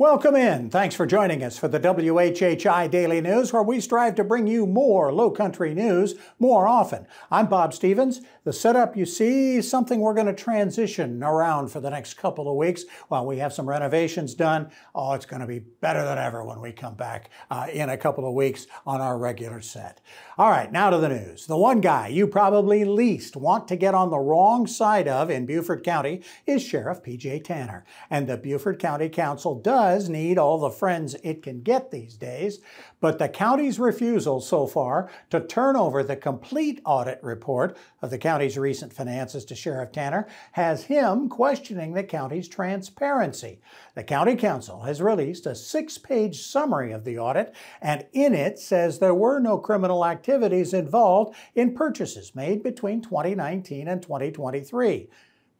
Welcome in. Thanks for joining us for the WHHI Daily News, where we strive to bring you more Lowcountry news more often. I'm Bob Stevens. The setup you see is something we're going to transition around for the next couple of weeks while we have some renovations done. Oh, it's going to be better than ever when we come back in a couple of weeks on our regular set. All right, now to the news. The one guy you probably least want to get on the wrong side of in Beaufort County is Sheriff P.J. Tanner. And the Beaufort County Council does need all the friends it can get these days, but the county's refusal so far to turn over the complete audit report of the county's recent finances to Sheriff Tanner has him questioning the county's transparency. The County Council has released a 6-page summary of the audit, and in it says there were no criminal activities involved in purchases made between 2019 and 2023.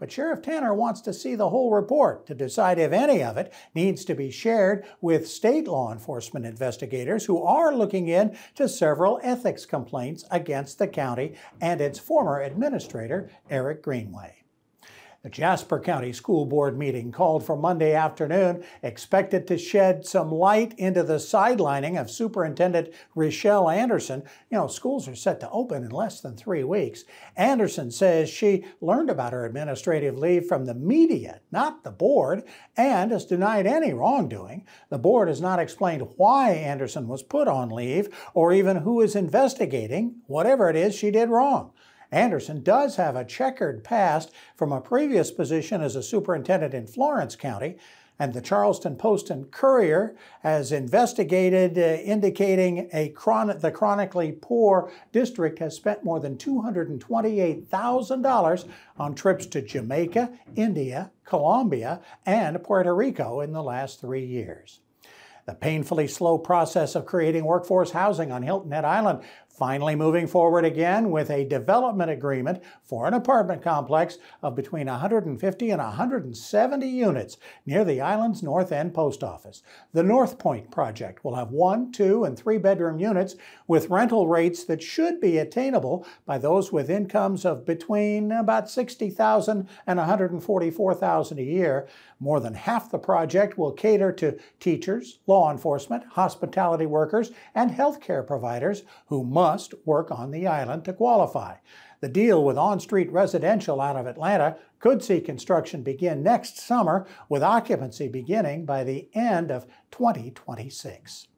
But Sheriff Tanner wants to see the whole report to decide if any of it needs to be shared with state law enforcement investigators who are looking into several ethics complaints against the county and its former administrator, Eric Greenway. The Jasper County School Board meeting called for Monday afternoon expected to shed some light into the sidelining of Superintendent Rochelle Anderson. Schools are set to open in less than 3 weeks. Anderson says she learned about her administrative leave from the media, not the board, and has denied any wrongdoing. The board has not explained why Anderson was put on leave or even who is investigating whatever it is she did wrong. Anderson does have a checkered past from a previous position as a superintendent in Florence County, and the Charleston Post and Courier has investigated, indicating the chronically poor district has spent more than $228,000 on trips to Jamaica, India, Colombia, and Puerto Rico in the last 3 years. The painfully slow process of creating workforce housing on Hilton Head Island finally moving forward again with a development agreement for an apartment complex of between 150 and 170 units near the island's North End post office. The Northpointe project will have 1-, 2-, and 3-bedroom units with rental rates that should be attainable by those with incomes of between about $60,000 and $144,000 a year. More than half the project will cater to teachers, law enforcement, hospitality workers, and healthcare providers who must work on the island to qualify. The deal with on-street residential out of Atlanta could see construction begin next summer, with occupancy beginning by the end of 2026.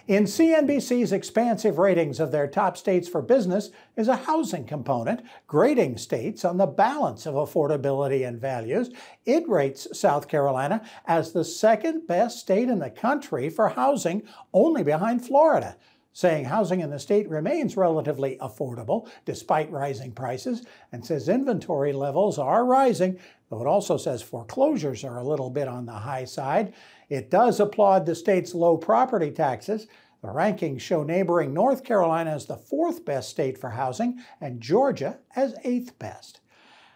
In CNBC's expansive ratings of their top states for business is a housing component, grading states on the balance of affordability and values. It rates South Carolina as the second best state in the country for housing, only behind Florida, saying housing in the state remains relatively affordable despite rising prices, and says inventory levels are rising, though it also says foreclosures are a little bit on the high side. It does applaud the state's low property taxes. The rankings show neighboring North Carolina as the 4th best state for housing and Georgia as 8th best.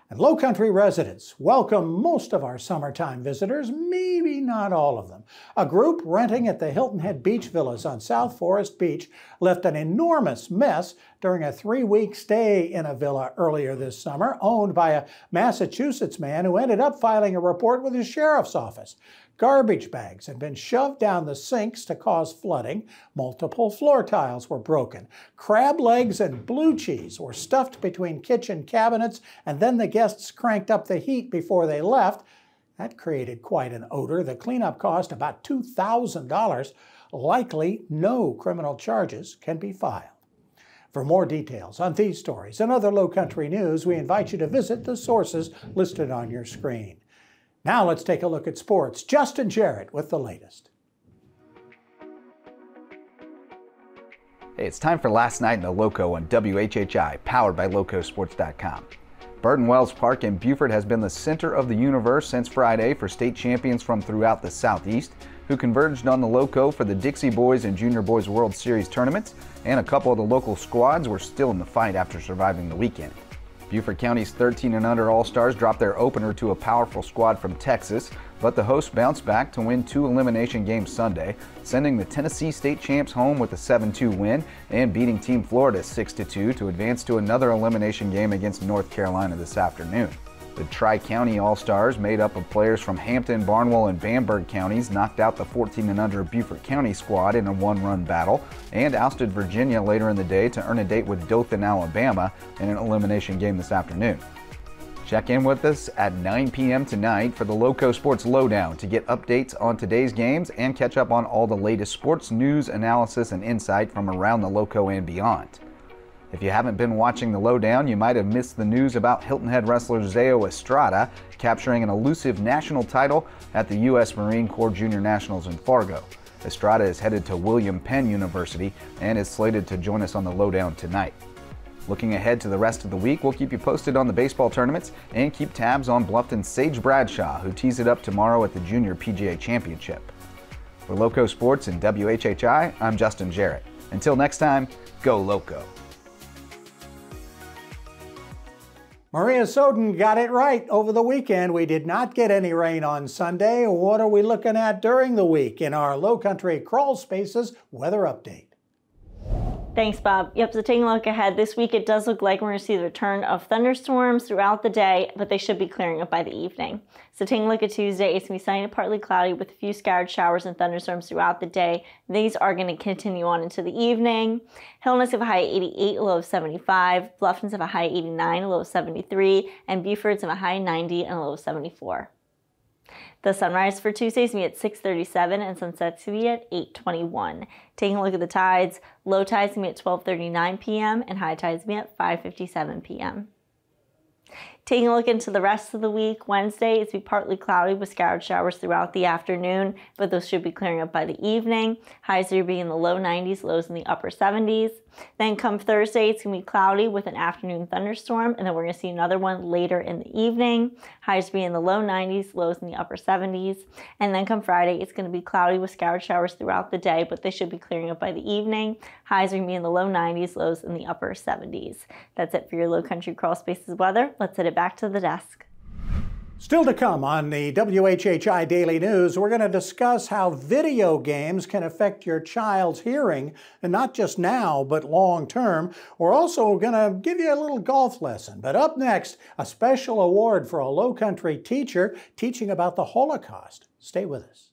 And Lowcountry residents welcome most of our summertime visitors, maybe not all of them. A group renting at the Hilton Head Beach Villas on South Forest Beach left an enormous mess during a 3-week stay in a villa earlier this summer, owned by a Massachusetts man who ended up filing a report with his sheriff's office. Garbage bags had been shoved down the sinks to cause flooding. Multiple floor tiles were broken. Crab legs and blue cheese were stuffed between kitchen cabinets, and then the guests cranked up the heat before they left. That created quite an odor. The cleanup cost about $2,000. Likely, no criminal charges can be filed. For more details on these stories and other Lowcountry news, we invite you to visit the sources listed on your screen. Now let's take a look at sports. Justin Jarrett with the latest. Hey, it's time for Last Night in the Lowco on WHHI, powered by LowcoSports.com. Burton Wells Park in Beaufort has been the center of the universe since Friday for state champions from throughout the Southeast, who converged on the Lowco for the Dixie Boys and Junior Boys World Series tournaments, and a couple of the local squads were still in the fight after surviving the weekend. Beaufort County's 13 and under All-Stars dropped their opener to a powerful squad from Texas, but the hosts bounced back to win 2 elimination games Sunday, sending the Tennessee state champs home with a 7-2 win and beating Team Florida 6-2 to advance to another elimination game against North Carolina this afternoon. The Tri-County All-Stars, made up of players from Hampton, Barnwell, and Bamberg counties, knocked out the 14 and under Beaufort County squad in a one-run battle and ousted Virginia later in the day to earn a date with Dothan, Alabama in an elimination game this afternoon. Check in with us at 9 p.m. tonight for the Lowco Sports Lowdown to get updates on today's games and catch up on all the latest sports news, analysis, and insight from around the Lowco and beyond. If you haven't been watching the Lowdown, you might have missed the news about Hilton Head wrestler Zeo Estrada capturing an elusive national title at the U.S. Marine Corps Junior Nationals in Fargo. Estrada is headed to William Penn University and is slated to join us on the Lowdown tonight. Looking ahead to the rest of the week, we'll keep you posted on the baseball tournaments and keep tabs on Bluffton's Sage Bradshaw, who tees it up tomorrow at the Junior PGA Championship. For Lowco Sports and WHHI, I'm Justin Jarrett. Until next time, go Lowco. Maria Soden got it right over the weekend. We did not get any rain on Sunday. What are we looking at during the week in our Lowcountry Crawl Spaces weather update? Thanks, Bob. Yep, so taking a look ahead, this week it does look like we're going to see the return of thunderstorms throughout the day, but they should be clearing up by the evening. So taking a look at Tuesday, it's going to be sunny to partly cloudy with a few scattered showers and thunderstorms throughout the day. These are going to continue on into the evening. Hillness have a high 88, a low of 75. Bluffton's have a high 89, a low of 73. And Beaufort's have a high 90 and a low of 74. The sunrise for Tuesday is going to be at 6:37 and sunset's going to be at 8:21. Taking a look at the tides, low tides going to be at 12:39 p.m. and high tides going to be at 5:57 p.m. Taking a look into the rest of the week, Wednesday is going to be partly cloudy with scattered showers throughout the afternoon, but those should be clearing up by the evening. Highs are be in the low 90s, lows in the upper 70s. Then come Thursday, it's going to be cloudy with an afternoon thunderstorm, and then we're going to see another one later in the evening. Highs be in the low 90s, lows in the upper 70s. And then come Friday, it's going to be cloudy with scattered showers throughout the day, but they should be clearing up by the evening. Highs are going to be in the low 90s, lows in the upper 70s. That's it for your Lowcountry Crawl Spaces weather. Let's head it back to the desk. Still to come on the WHHI Daily News, we're going to discuss how video games can affect your child's hearing, and not just now, but long term. We're also going to give you a little golf lesson. But up next, a special award for a Lowcountry teacher teaching about the Holocaust. Stay with us.